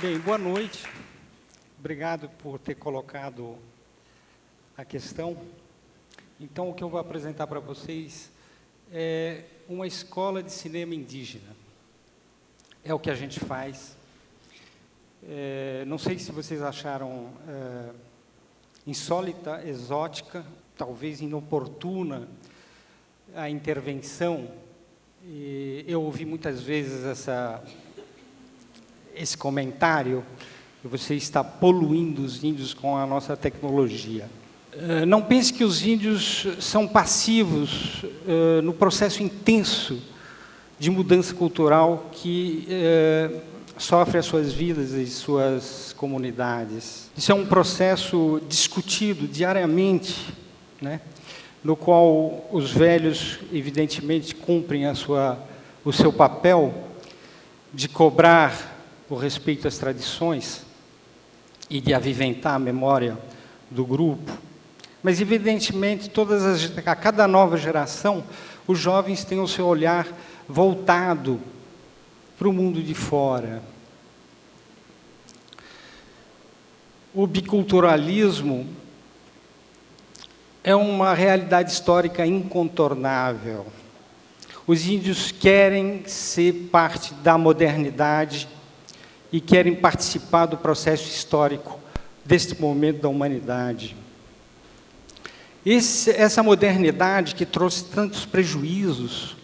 Bem, boa noite. Obrigado por ter colocado a questão. Então, o que eu vou apresentar para vocês é uma escola de cinema indígena. É o que a gente faz. Não sei se vocês acharam insólita, exótica, talvez inoportuna a intervenção. Eu ouvi muitas vezes esse comentário, que você está poluindo os índios com a nossa tecnologia. Não pense que os índios são passivos no processo intenso de mudança cultural que sofre as suas vidas e suas comunidades. Isso é um processo discutido diariamente, né, no qual os velhos, evidentemente, cumprem o seu papel de cobrar o respeito às tradições e de aviventar a memória do grupo. Mas, evidentemente, a cada nova geração, os jovens têm o seu olhar voltado para o mundo de fora. O biculturalismo é uma realidade histórica incontornável. Os índios querem ser parte da modernidade e querem participar do processo histórico deste momento da humanidade. Essa modernidade que trouxe tantos prejuízos,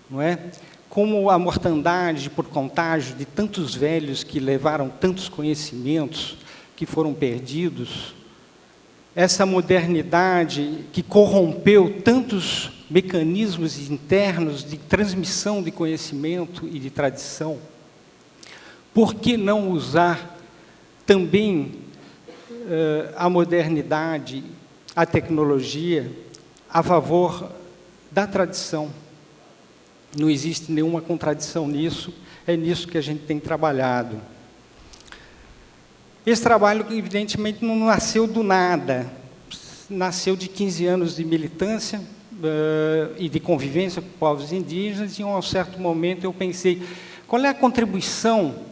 não é? Como a mortandade por contágio de tantos velhos que levaram tantos conhecimentos que foram perdidos, essa modernidade que corrompeu tantos mecanismos internos de transmissão de conhecimento e de tradição, por que não usar também a modernidade, a tecnologia, a favor da tradição? Não existe nenhuma contradição nisso, é nisso que a gente tem trabalhado. Esse trabalho, evidentemente, não nasceu do nada, nasceu de 15 anos de militância e de convivência com povos indígenas, e, em um certo momento, eu pensei, qual é a contribuição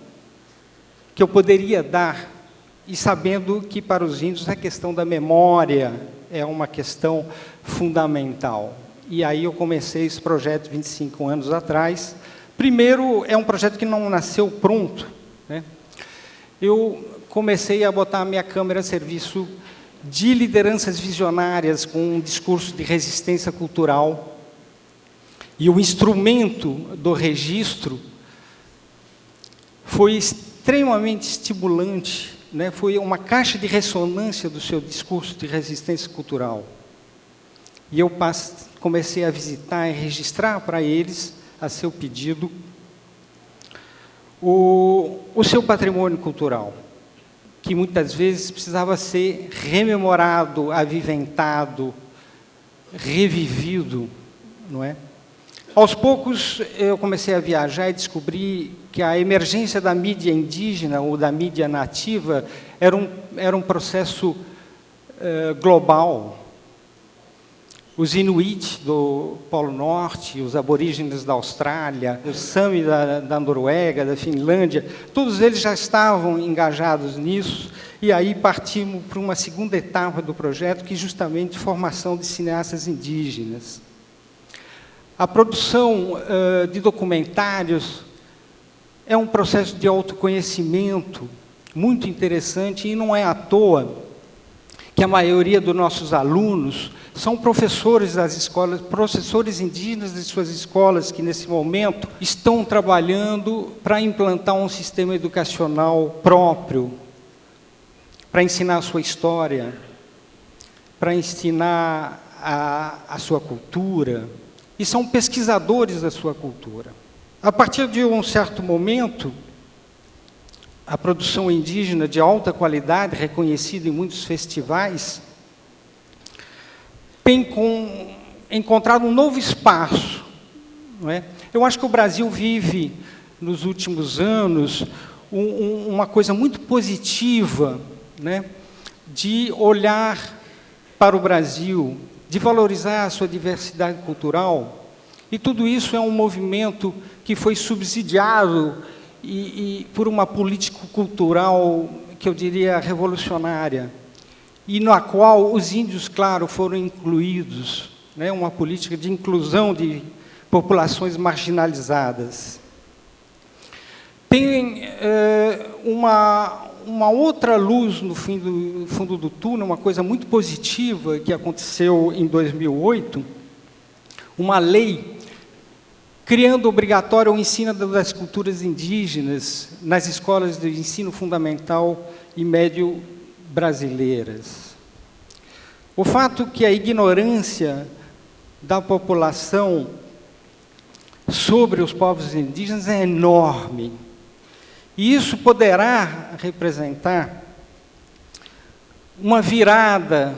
que eu poderia dar, e sabendo que, para os índios, a questão da memória é uma questão fundamental. E aí eu comecei esse projeto 25 anos atrás. Primeiro, é um projeto que não nasceu pronto, né? Eu comecei a botar a minha câmera a serviço de lideranças visionárias com um discurso de resistência cultural. E o instrumento do registro foi extremamente estimulante, né? Foi uma caixa de ressonância do seu discurso de resistência cultural. E eu comecei a visitar e registrar para eles, a seu pedido, o seu patrimônio cultural, que muitas vezes precisava ser rememorado, aviventado, revivido, não é? Aos poucos, eu comecei a viajar e descobri que a emergência da mídia indígena ou da mídia nativa era um processo global. Os Inuit do Polo Norte, os aborígenes da Austrália, os Sami da Noruega, da Finlândia, todos eles já estavam engajados nisso, e aí partimos para uma segunda etapa do projeto, que é justamente formação de cineastas indígenas. A produção de documentários é um processo de autoconhecimento muito interessante, e não é à toa que a maioria dos nossos alunos são professores das escolas, professores indígenas de suas escolas, que, nesse momento, estão trabalhando para implantar um sistema educacional próprio, para ensinar a sua história, para ensinar a sua cultura, e são pesquisadores da sua cultura. A partir de um certo momento, a produção indígena de alta qualidade, reconhecida em muitos festivais, tem encontrado um novo espaço, não é? Eu acho que o Brasil vive, nos últimos anos, uma coisa muito positiva, né, de olhar para o Brasil, de valorizar a sua diversidade cultural, e tudo isso é um movimento que foi subsidiado e por uma político-cultural que eu diria revolucionária, e na qual os índios, claro, foram incluídos, né, uma política de inclusão de populações marginalizadas. Tem uma outra luz no fundo do túnel, uma coisa muito positiva que aconteceu em 2008, uma lei criando obrigatório o ensino das culturas indígenas nas escolas de ensino fundamental e médio brasileiras. O fato que a ignorância da população sobre os povos indígenas é enorme. E isso poderá representar uma virada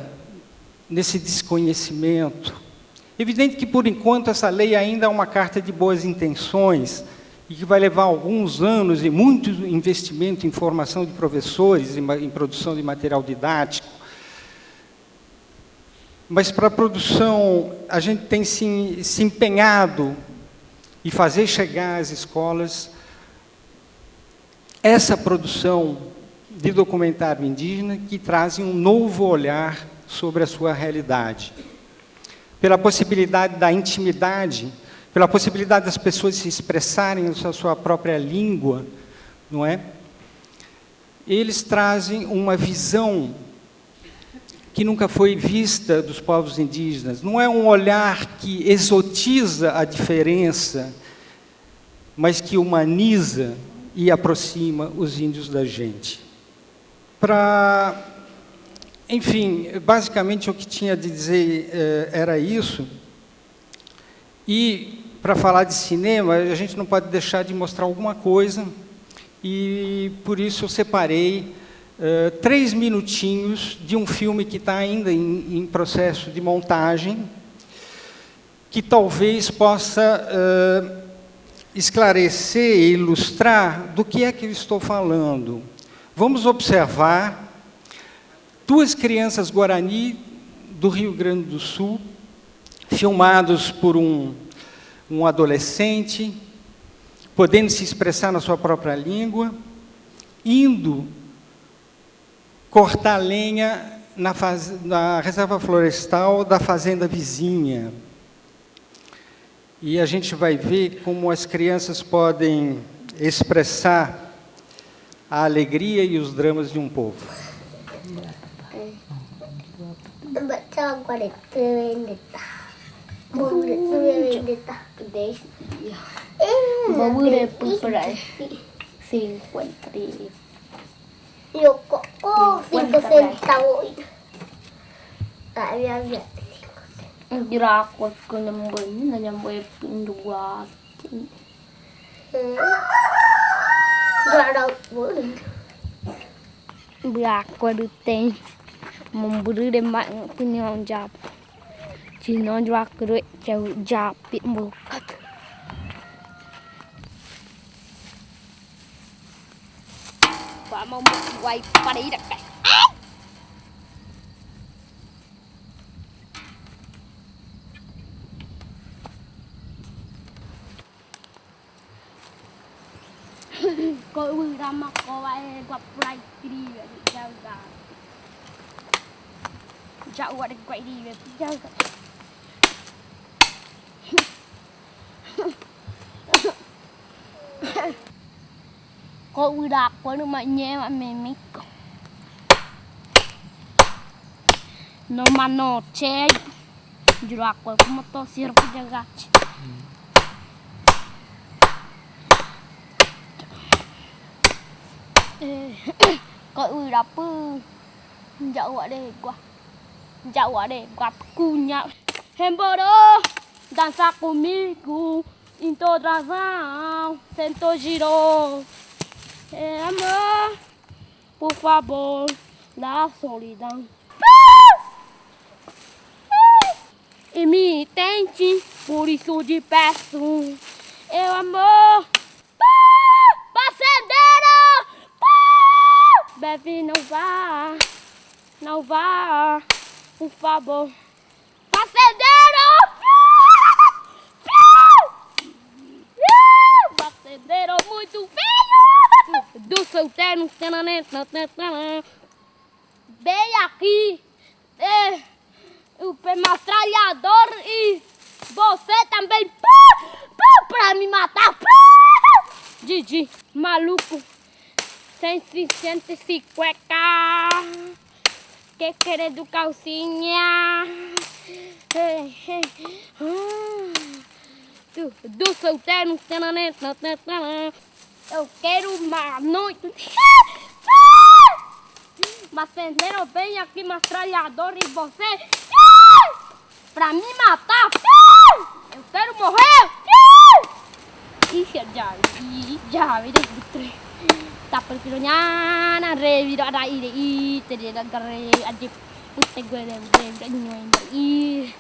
nesse desconhecimento. Evidente que, por enquanto, essa lei ainda é uma carta de boas intenções e que vai levar alguns anos e muito investimento em formação de professores, em produção de material didático. Mas, para a produção, a gente tem se empenhado em fazer chegar às escolas essa produção de documentário indígena que trazem um novo olhar sobre a sua realidade. Pela possibilidade da intimidade, pela possibilidade das pessoas se expressarem na sua própria língua, não é? Eles trazem uma visão que nunca foi vista dos povos indígenas. Não é um olhar que exotiza a diferença, mas que humaniza e aproxima os índios da gente. Enfim, basicamente o que tinha de dizer era isso. E, para falar de cinema, a gente não pode deixar de mostrar alguma coisa, e, por isso, eu separei 3 minutinhos de um filme que está ainda em processo de montagem, que talvez possa esclarecer e ilustrar do que é que eu estou falando. Vamos observar 2 crianças guarani do Rio Grande do Sul, filmados por um adolescente, podendo se expressar na sua própria língua, indo cortar lenha na reserva florestal da fazenda vizinha. E a gente vai ver como as crianças podem expressar a alegria e os dramas de um povo. Yo kok 5 centavos. Tại vì ăn Việt. Dirakot ko ng nanyambay pinduwa. Ra đâu bữa đi. Dirakot tem memberi de mak punya jap. Cina dirakot jauh japit mukat. Pak mau quay pada idak kai. Coi bư ra mà có ai gặp lại đi về giao gà. Dạo gọi được quậy đi về giao gà. Coi bư đạp có được mà nhé mà mình mấy cậu. Nó mà nó che. Dạo có một tô sirap jaga. Coi ui đập dạo ở đây gặp cu nhau hem bơ đó dança comigo em todas as sento giro amor por favor la solidão e me tente por isso te peço eu amor fazendeiro. Bebe, não vá, por favor. Fazendeiro! Fazendeiro muito feio! Do solteiro, bem aqui, o metralhador e você também, pra me matar, Didi, maluco, 150, que querendo calcinha, do solteiro, eu quero uma noite. Mas primeiro vem aqui metralhador e você pra me matar. Eu quero morrer. Ixi, já me dei. Tá porque na revirada e teria garre adip putte guerre e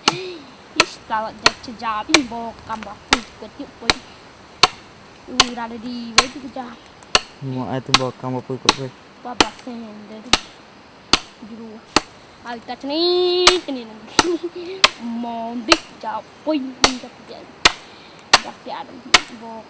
estava já imbo camba que foi virada de vez que já ai tumbo cama foi com baba sende juru ai tá nem mondi já foi já piada bo